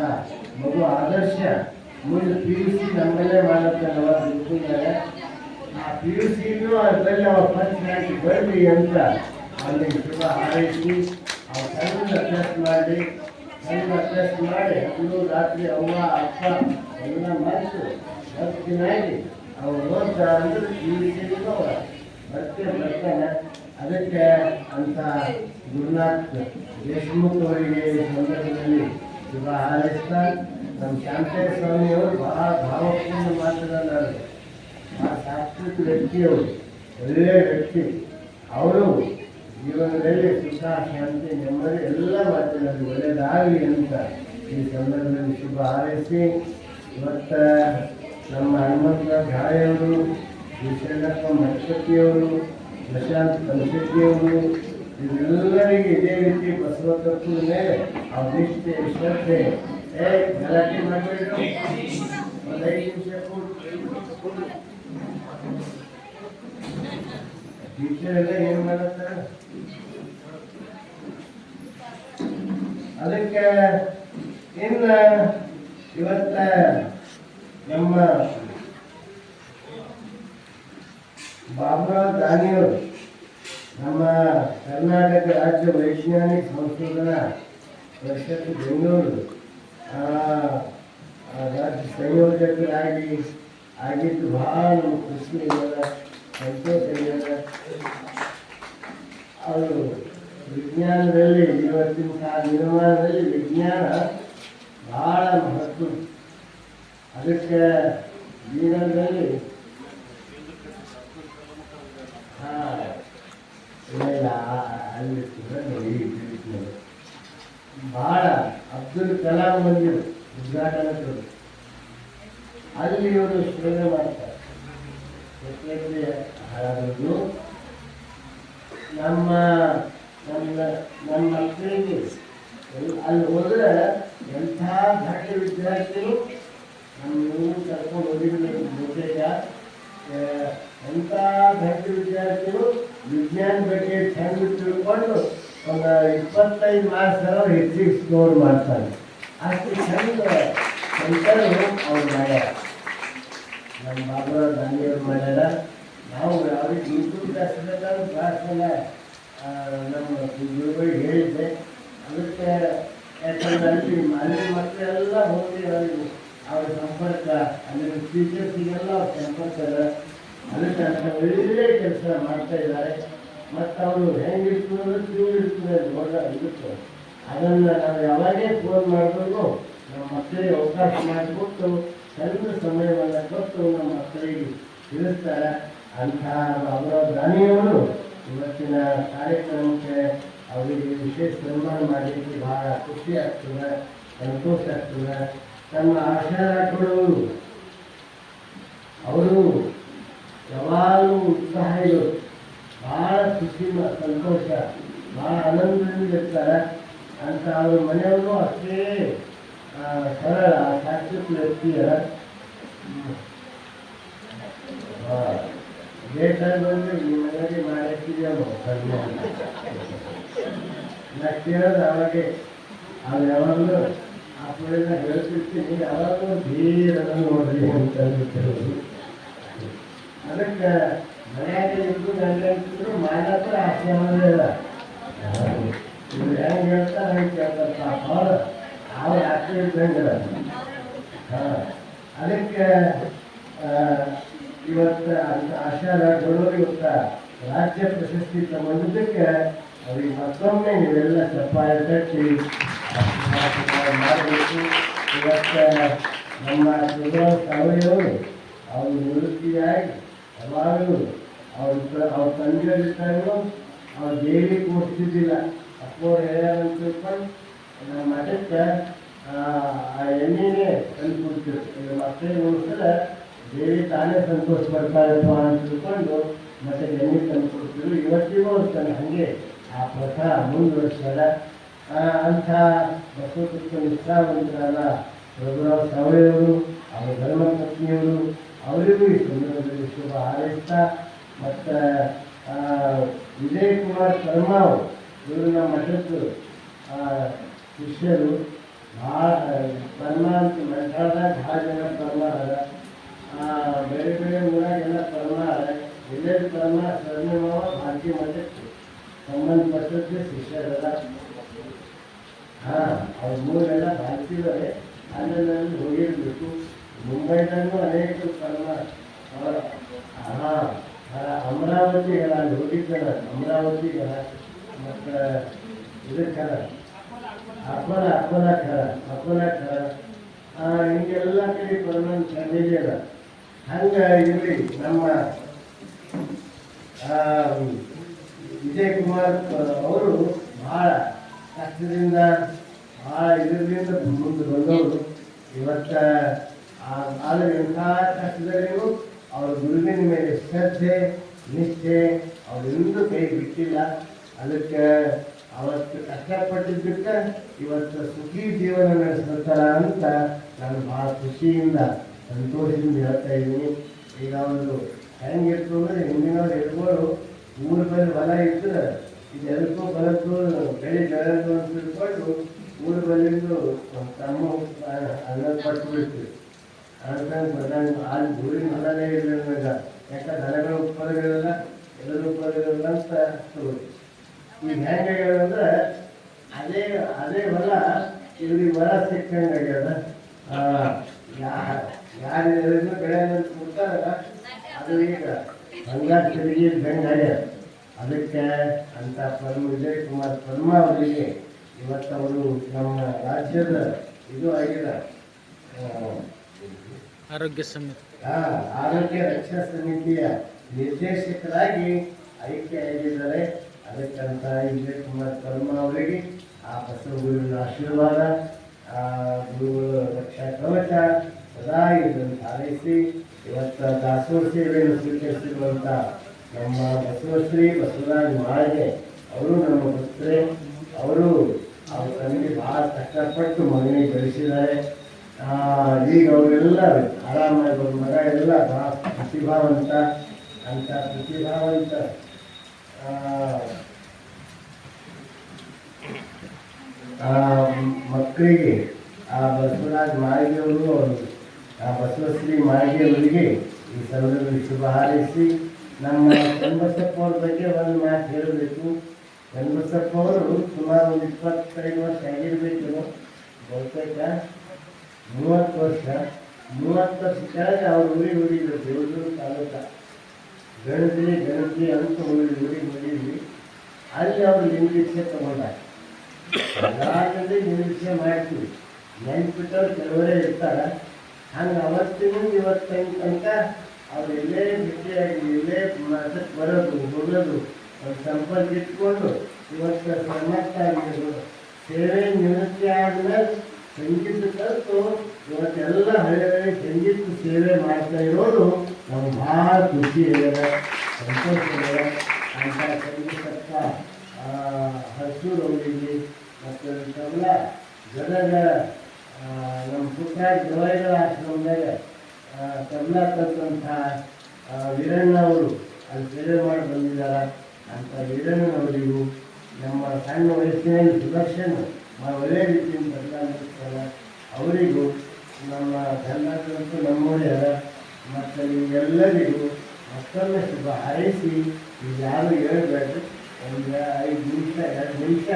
ಮಗು ಆದರ್ಶ ಮುಂದೆ PUC ನಮ್ಮಲ್ಲೇ ಮಾಡುತ್ತೆ ನಾವು ದುರ್ಗದಾಗ. ಆ PUCನೂ ಅದರಲ್ಲಿ ಅವ ಫಸ್ಟ್ ರ್ಯಾಂಕ್ ಬರಲಿ ಅಂತ ಅವನಿಗೆ ಶುಭ ಹಾರೈಸಿ ಅವ್ರು ಸಣ್ಣ ಅಭ್ಯಾಸ ಮಾಡಿ ಹಗಲು ರಾತ್ರಿ ಅವ್ವ ಅಪ್ಪ ಎಲ್ಲ ಮರೆತು ಭಕ್ತಿನಾಗಿ ಅವ್ರು ಓದ್ತಾ ಅಂದ್ರೆ PUCನೂ ಬರ್ತಾನೆ. ಅದಕ್ಕೆ ಅಂತ ಗುರುನಾಥ್ ದೇಶಮುಖ್ ಅವರಿಗೆ ಈ ಸಂದರ್ಭದಲ್ಲಿ ಶುಭ ಹಾರೈಸ್ತಾ, ನಮ್ಮ ಶಾಂತೇಶ್ವರ ಸ್ವಾಮಿಯವರು ಬಹಳ ಭಾವಪೂರ್ಣ ಮಾತನಾಡಿದ್ದಾರೆ. ಆ ಸಾತ್ವಿಕ ವ್ಯಕ್ತಿಯವರು, ಒಳ್ಳೆಯ ವ್ಯಕ್ತಿ. ಅವರು ಜೀವನದಲ್ಲಿ ಸುಖ ಶಾಂತಿ ನೆಮ್ಮದಿ ಎಲ್ಲ ಮಾತನಾಡಿ ಒಳ್ಳೆಯದಾಗಲಿ ಅಂತ ಈ ಸಂದರ್ಭದಲ್ಲಿ ಶುಭ ಹಾರೈಸಿ, ಇವತ್ತು ನಮ್ಮ ಹನುಮಂತ ಗಾಳೆಯವರು, ವಿಶ್ವನಾಥ ಮಠಪತಿಯವರು, ಪ್ರಶಾಂತ್ ಕಲ್ಶೆಟ್ಟಿಯವರು ಇವರೆಲ್ಲರಿಗೆ ಇದೇ ರೀತಿ ಬಸವ ತತ್ವದ ಮೇಲೆ ಅವ್ರ ನಿಷ್ಠೆ ಶ್ರದ್ಧೆ ಗಲಾಟೆ ಮಾಡಬೇಡಿ. ಒಂದು 5 ನಿಮಿಷ ಟೀಚರ್ ಎಲ್ಲ ಏನು ಮಾಡುತ್ತಾರೆ. ಅದಕ್ಕೆ ಇನ್ನು ಇವತ್ತ ನಮ್ಮ ಬಾಬುರಾವ್ ದಾನಿಯವರು ನಮ್ಮ ಕರ್ನಾಟಕ ರಾಜ್ಯ ವೈಜ್ಞಾನಿಕ ಸಂಶೋಧನಾ ಪರಿಷತ್ ಬೆಂಗಳೂರು ರಾಜ್ಯ ಸಂಯೋಜಕರಾಗಿದ್ದು ಬಹಳ ನಮ್ಮ ಖುಷಿ ಇದ್ದಾರೆ, ಸಂತೋಷ ಇದ್ದಾರೆ. ಅವರು ವಿಜ್ಞಾನದಲ್ಲಿ ಇವತ್ತಿನ ನಿರ್ಮಾಣದಲ್ಲಿ ವಿಜ್ಞಾನ ಬಹಳ ಮಹತ್ವ. ಅದಕ್ಕೆ ಜೀವನದಲ್ಲಿ ಬಹಳ ಅಬ್ದುಲ್ ಕಲಾಂ ಬಂದಿರು ಉದ್ಘಾಟನಕ್ಕೆ, ಅಲ್ಲಿ ಇವರು ಸೇವೆ ಮಾಡ್ತಾರೆ. ಹಾಳಾದ್ರು ನಮ್ಮ ಮಕ್ಕಳಿಗೆ ಅಲ್ಲಿ ಹೋದ್ರೆ ಎಂಥ ದೊಡ್ಡ ವಿದ್ಯಾರ್ಥಿಗಳು ನಮ್ಮ ಕರ್ಕೊಂಡು ಹೋಗಿದ್ರು. ಜೊತೆಗ ಎಂಥ ದೊಡ್ಡ ವಿದ್ಯಾರ್ಥಿಗಳು ವಿಜ್ಞಾನ ಬಗ್ಗೆ ಚೆಂದ ತಿಳ್ಕೊಂಡು ಒಂದು 25 ಮಾರ್ಕ್ಸ್ ಹೆಚ್ಚಿಗೆ ಸ್ಕೋರ್ ಮಾಡ್ತಾರೆ. ಅಷ್ಟು ಚೆಂದ ಸಂತರು ಅವ್ರು ಮಾಡ್ಯಾರ, ನಮ್ಮ ಬಾಬುರಾವ್ ದಾನಿಯವ್ರು ಮಾಡ್ಯಾರ. ನಾವು ಅವ್ರಿಗೆ ಯೂಟ್ಯೂಬ್ ಕಳಿಸ್ಬೇಕಾದ್ರೆ ಕ್ಲಾಸೆಲ್ಲ ನಮ್ಮ ಗುರುಗಳಿಗೆ ಹೇಳಿದ್ದೆ. ಅದಕ್ಕೆ ಯಾಕಂದ್ರೆ ಅಲ್ಲಿ ಮಕ್ಕಳೆಲ್ಲ ಹೋಗಿ ಅವ್ರ ಸಂಪರ್ಕ, ಅಲ್ಲಿ ಟೀಚರ್ಸಿಗೆಲ್ಲ ಅವ್ರ ಸಂಪರ್ಕ ಅದಕ್ಕೆ ಅಂತ ಒಳ್ಳೆ ಕೆಲಸ ಮಾಡ್ತಾ ಇದ್ದಾರೆ. ಮತ್ತು ಅವರು ಹೆಂಗಿರ್ತದೆ ಇರ್ತದೆ ಇರುತ್ತೆ. ಅದನ್ನು ನಾವು ಯಾವಾಗೇ ಫೋನ್ ಮಾಡಬೇಕು, ನಮ್ಮ ಮಕ್ಕಳಿಗೆ ಅವಕಾಶ ಮಾಡಿಕೊಟ್ಟು ಸ್ವಲ್ಪ ಸಮಯವನ್ನು ಕೊಟ್ಟು ನಮ್ಮ ಮಕ್ಕಳಿಗೆ ತಿಳಿಸ್ತಾರೆ. ಅಂಥ ಬಾಬುರಾವ್ ದಾನಿಯವರು ಇವತ್ತಿನ ಕಾರ್ಯಕ್ರಮಕ್ಕೆ ಅವರಿಗೆ ವಿಶೇಷ ಸನ್ಮಾನ ಮಾಡಲಿಕ್ಕೆ ಬಹಳ ಖುಷಿ ಆಗ್ತದೆ, ಸಂತೋಷ ಆಗ್ತದೆ. ನಮ್ಮ ಆಶಾ ರಾಠೋಡವರು ಅವರು ಯಾವಾಗಲೂ ಉತ್ಸಾಹ ಇರೋದು, ಭಾಳ ಖುಷಿ ಸಂತೋಷ, ಭಾಳ ಆನಂದದಿಂದ ಇರ್ತಾರೆ. ಅಂತ ಅವ್ರ ಮನೆಯವರು ಅಷ್ಟೇ ಸರಳ ಸಾತ್ವಿಕ ವ್ಯಕ್ತಿಯ. ಬೇಕಾದ್ರೆ ಬಂದು ಈ ಮನೆಗೆ ಮಾಡಿರ್ತೀವಿ ಕಡಿಮೆ ನಾ ಕೇಳೋದು ಅವಾಗೆ. ಅವ್ರು ಯಾವಾಗಲೂ ಆ ಕಡೆಯಿಂದ ಹೇಳ್ತಿರ್ತೀನಿ, ಯಾವಾಗಲೂ ಬೇರೆ ನೋಡ್ರಿ ಅಂತ ಕೇಳೋದು. ಅದಕ್ಕೆ ಮನೆಯಾಗ ಇದ್ದು ಗಂಟು ಮಾಡತ್ರ ಆಶ್ರಮವೇ ಇಲ್ಲ. ಇವ್ರು ಹೆಂಗೆ ಹೇಳ್ತಾರೆ ಹಂಗೆ ಕೇಳ್ತಾರೆ ಅವ್ರು ಆಶ್ರಯ ಇದ್ದಂಗಿಲ್ಲ. ಹಾಂ, ಅದಕ್ಕೆ ಇವತ್ತು ಆಶಾದಾರರು ಇವತ್ತು ರಾಜ್ಯ ಪ್ರಶಸ್ತಿ ತಗೊಂಡಿದ್ದಕ್ಕೆ ಅವ್ರಿಗೆ ಮತ್ತೊಮ್ಮೆ ನೀವೆಲ್ಲ ಚಪ್ಪಾಳೆ ತಟ್ಟಿ ಮಾಡಬೇಕು. ಇವತ್ತು ನಮ್ಮ ಸಾವಯವರು ಅವರು ನಿವೃತ್ತಿಯಾಗಿ ಯಾವಾಗಲೂ ಅವ್ರ ತಂದೆಯಲ್ಲಿದ್ದಾಗೂ ಅವ್ರು ಡೈಲಿ ಕೊಡ್ತಿದ್ದಿಲ್ಲ. ಅಪ್ಪವ್ರು ಹೇಳ್ಯಾರಂತ ತಿಳ್ಕೊಂಡು ನಮ್ಮ ಮಠಕ್ಕೆ ಆ ಎಣ್ಣೆನೇ ತಂದು ಕೊಡ್ತಿರ್ತೀವಿ. ಮತ್ತೆ ಒಂದ್ಸಲ ದೇವಿ ತಾನೇ ಸಂತೋಷ ಬರ್ತಾರಪ್ಪ ಅಂತ ತಿಳ್ಕೊಂಡು ಮತ್ತೆ ಎಣ್ಣೆ ತಂದು ಕೊಡ್ತಿದ್ರು. ಇವತ್ತಿಗೂ ಅಂತಾನೆ ಹಾಗೆ ಆ ಪ್ರಥಾ ಮುಂದುವರಿಸ್ಯಾರ. ಅಂಥ ಬಸವತತ್ವ ನಿಷ್ಠಾವಂತರಾದ ಪ್ರಭುರಾವ್ ಸಾವಯವರು, ಅವರ ಧರ್ಮಪತ್ನಿಯವರು, ಅವರಿಗೂ ಈ ಸಂದರ್ಭದಲ್ಲಿ ಶುಭ ಹಾರೈಸ್ತಾ ಮತ್ತು ವಿಜಯ್ ಕುಮಾರ್ ಶರ್ಮಾ ಅವರು ಇವರು ನಮ್ಮ ಮಠದ್ದು ಶಿಷ್ಯರು. ಭಾಳ ಕರ್ಮ ಅಂತ ಮಂಡ್ಯದಾಗ ಭಾಳ ಜನ ಕರ್ಮ ಅದ, ಬೇರೆ ಬೇರೆ ಊರಾಗೆಲ್ಲ ಕರ್ಮ ಅದ. ಎಲ್ಲೆಲ್ಲಿ ಕರ್ಮ ಸರ್ಣಿಮಾವ ಭಾರತೀಯ ಮಠಕ್ಕೆ ಸಂಬಂಧಪಟ್ಟದ್ದು ಶಿಷ್ಯರಲ್ಲ. ಹಾಂ, ಅವ್ರ ಮೂರೆಲ್ಲ ಭಾರತೀಯರೇ ಅಲ್ಲೆಲ್ಲ ಹೋಗಿರಬೇಕು. ಮುಂಬೈದಾಗೂ ಅನೇಕ ಕರ್ಮ ಹಾಂ, ಅಮರಾವತಿಗೆಲ್ಲ ಅಲ್ಲಿ ಹೋಗಿದ್ದಾರ. ಅಮರಾವತಿಗೆಲ್ಲ ಮತ್ತು ಇದಕ್ಕೆಲ್ಲ ಅಕೋಲ ಖರ ಹಿಂಗೆಲ್ಲ ಕಡೆ ಪರ್ಮನೆಂಟ್ ಫ್ಯಾಮಿಲಿ ಅದ. ಹಂಗೆ ಇಲ್ಲಿ ನಮ್ಮ ವಿಜಯ್ ಕುಮಾರ್ ಅವರು ಭಾಳ ಕಷ್ಟದಿಂದ ಭಾಳ ಇದರಿಂದ ಮುಂದೆ ಬಂದವರು. ಇವತ್ತು ಆದರೆ ಎಂಥ ಕಷ್ಟದಲ್ಲಿಯೂ ಅವ್ರ ಗುರುವಿನ ಮೇಲೆ ಶ್ರದ್ಧೆ ನಿಷ್ಠೆ ಅವರೆಂದೂ ಕೈ ಬಿಟ್ಟಿಲ್ಲ. ಅದಕ್ಕೆ ಅವತ್ತು ಕಷ್ಟಪಟ್ಟಿದ್ದಕ್ಕೆ ಇವತ್ತು ಸುಖಿ ಜೀವನ ನಡೆಸ್ತಾರ ಅಂತ ನಾನು ಭಾಳ ಖುಷಿಯಿಂದ ಸಂತೋಷದಿಂದ ಹೇಳ್ತಾ ಇದ್ದೀನಿ. ಈಗ ಒಂದು ಹೆಂಗಿತ್ತು ಅಂದರೆ ಹಿಂದಿನವ್ರು ಎಲ್ಗೋರು ಊರ ಮೇಲೆ ಹೊಲ ಇದ್ರೆ ಇದೆಲ್ಲಕ್ಕೂ ಬಲಕ್ಕೂ ಬೆಳೆ ಬೆಳೆದು ಅಂತ ತಿಳ್ಕೊಂಡು ಊರ ಬಲ್ಲಿಂದು ತಮ್ಮ ಅನ್ನ ಪಟ್ಟು ಬಿಡ್ತೀವಿ. ಅದಕ್ಕೆ ಅಲ್ಲಿ ಊರಿನ ಹೊಲನೇ ಇರಲಿಲ್ಲ. ಯಾಕೆ ದನಗಳ ಉತ್ಪಾದನೆಗಳಿಲ್ಲ, ಎಲ್ಲರ ಉತ್ಪಾದನೆಗಳಿಲ್ಲ ಅಂತ ತಗೋತೀವಿ. ಈಗ ಹೆಂಗಾಗ್ಯದ ಅಂದ್ರೆ ಅದೇ ಹೊಲ ಇವ್ರಿಗೆ ಹೊಲ ಸಿಕ್ಕಂಗೆ ಆಗ್ಯದ. ಯಾರು ಬೆಳೆ ಕೊಡ್ತಾರಲ್ಲ ಅದು ಈಗ ಬಂಗಾರ ತೆರಿಗೆ ಇದ್ದಂಗೆ ಆಗ್ಯದ. ಅದಕ್ಕೆ ಅಂತ ವಿಜಯ್ ಕುಮಾರ್ ಶರ್ಮಾ ಅವರಿಗೆ ಇವತ್ತು ಅವರು ನಮ್ಮ ರಾಜ್ಯದ ಇದು ಆಗಿದೆ ಆರೋಗ್ಯ ಸಮಿತಿ ಆರೋಗ್ಯ ರಕ್ಷಾ ಸಮಿತಿಯ ನಿರ್ದೇಶಕರಾಗಿ ಆಯ್ಕೆ ಆಗಿದ್ದಾರೆ. ಅದಕ್ಕಂತ ವಿಜಯ್ ಕುಮಾರ್ ಶರ್ಮಾ ಅವರಿಗೆ ಆ ಬಸವಗುರುವಿನ ಆಶೀರ್ವಾದ, ಗುರುಗಳ ರಕ್ಷಾ ಕವಚ ಸದಾ ಇದನ್ನು ಹಾರೈಸಿ ಇವತ್ತು ದಾಸೋಹ ಸೇವೆಯನ್ನು ಸ್ವೀಕರಿಸಿರುವಂಥ ನಮ್ಮ ಬಸವಶ್ರೀ ಬಸವರಾಜ್ ಮಾಳಿಗೆ ಅವರು ನಮ್ಮ ಭಕ್ತರೇ. ಅವರು ಅವ್ರ ತಂದೆ ಭಾಳ ಕಷ್ಟಪಟ್ಟು ಮಗನಿಗೆ ಬೆಳೆಸಿದ್ದಾರೆ. ಈಗ ಅವರೆಲ್ಲ ಆರಾಮಾಗಿ ಅವ್ರ ಮಗ ಎಲ್ಲ ಭಾಳ ಪ್ರತಿಭಾವಂತ ಅಂತ ಪ್ರತಿಭಾವಂತ ಮಕ್ಕಳಿಗೆ ಆ ಬಸವರಾಜ್ ಮಾಳಿಗೆಯವರು ಅವರು ಬಸವಶ್ರೀ ಮಾಳಿಗೆಯವರಿಗೆ ಈ ಸಂದರ್ಭದಲ್ಲಿ ಶುಭ ಹಾರೈಸಿ ನಮ್ಮ ಚನ್ನಬಸಪ್ಪ ಅವ್ರ ಬಗ್ಗೆ ಒಂದು ಮಾತು ಹೇಳಬೇಕು. ಚನ್ನಬಸಪ್ಪ ಅವರು ಸುಮಾರು ಒಂದು 25 ವರ್ಷ ಆಗಿರಬೇಕು, ಬಹುತೇಕ 30 ವರ್ಷ ಕೆಳಗೆ ಅವ್ರ ಊರಿಗೆ ದೇವದೂರು ತಾಲೂಕ ಗಣತಿ ಅಂತ ಊರಿಗೆ ಹೋಗಿದ್ವಿ. ಅಲ್ಲಿ ಅವರು ಲಿಂಗದೀಕ್ಷೆ ತಗೊಂಡಾಗ ಎಲ್ಲಾದ್ರಲ್ಲಿ ಲಿಂಗದೀಕ್ಷೆ ಮಾಡ್ತೀವಿ. ನೆನ್ಪಿಟ್ಟವ್ರು ಕೆಲವರೇ ಇರ್ತಾರೆ. ಹಂಗೆ ಅವತ್ತಿನ ಇವತ್ತಿನ ತನಕ ಅವ್ರು ಎಲ್ಲೇ ಭೇಟಿಯಾಗಿ ಎಲ್ಲೇ ಮಠಕ್ಕೆ ಬರೋದು ಹೋಗೋದು ಒಂದು ಸಂಪರ್ಕ ಇಟ್ಕೊಂಡು ಇವತ್ತು ಸಣ್ಣಕ್ಕಾಗಿರೋದು ಸೇವೆ ನಿವೃತ್ತಿ ಆದ್ಮೇಲೆ ಸಂಗೀತ ಕಲಿತು ಇವತ್ತೆಲ್ಲ ಹಳ್ಳಿ ಸಂಗೀತ ಸೇವೆ ಮಾಡ್ತಾ ಇರೋದು ನಮ್ಗೆ ಭಾಳ ಖುಷಿ ಇದೆ, ಸಂತೋಷ ಇದೆ. ಅಂತ ಸಂಗೀತಕ್ಕ ಹಸೂರು ಅವರಿಗೆ ಮತ್ತು ತಬಲ ಗದಗ ನಮ್ಮ ಪುಟ್ಟರಾಜ ಗವಾಯಿಗಳ ಆಶ್ರಮದಾಗ ತಬಲಾ ಕಲಿತಂಥ ವೀರಣ್ಣ ಅವರು ಅಲ್ಲಿ ಸೇವೆ ಮಾಡಿ ಬಂದಿದ್ದಾರೆ. ಅಂತ ವೀರಣ್ಣನವರಿಗೂ ನಮ್ಮ ಸಣ್ಣ ವಯಸ್ಸಿನಲ್ಲಿ ಸುದರ್ಶನ ಒಳ್ಳೆಯ ರೀತಿಯಿಂದ ತಬಲಾ ನಡೆಸ್ತಾರೆ. ಅವರಿಗೂ ನಮ್ಮ ಕರ್ನಾಟಕಕ್ಕೂ ನಮ್ಮೂರೇ ಅದ ಮತ್ತು ಎಲ್ಲರಿಗೂ ಮತ್ತೊಮ್ಮೆ ಶುಭ ಹಾರೈಸಿ, ಇದು ಯಾರು ಹೇಳ್ಬೇಡ್ರಿ. ಒಂದು 5 ನಿಮಿಷ 2 ನಿಮಿಷ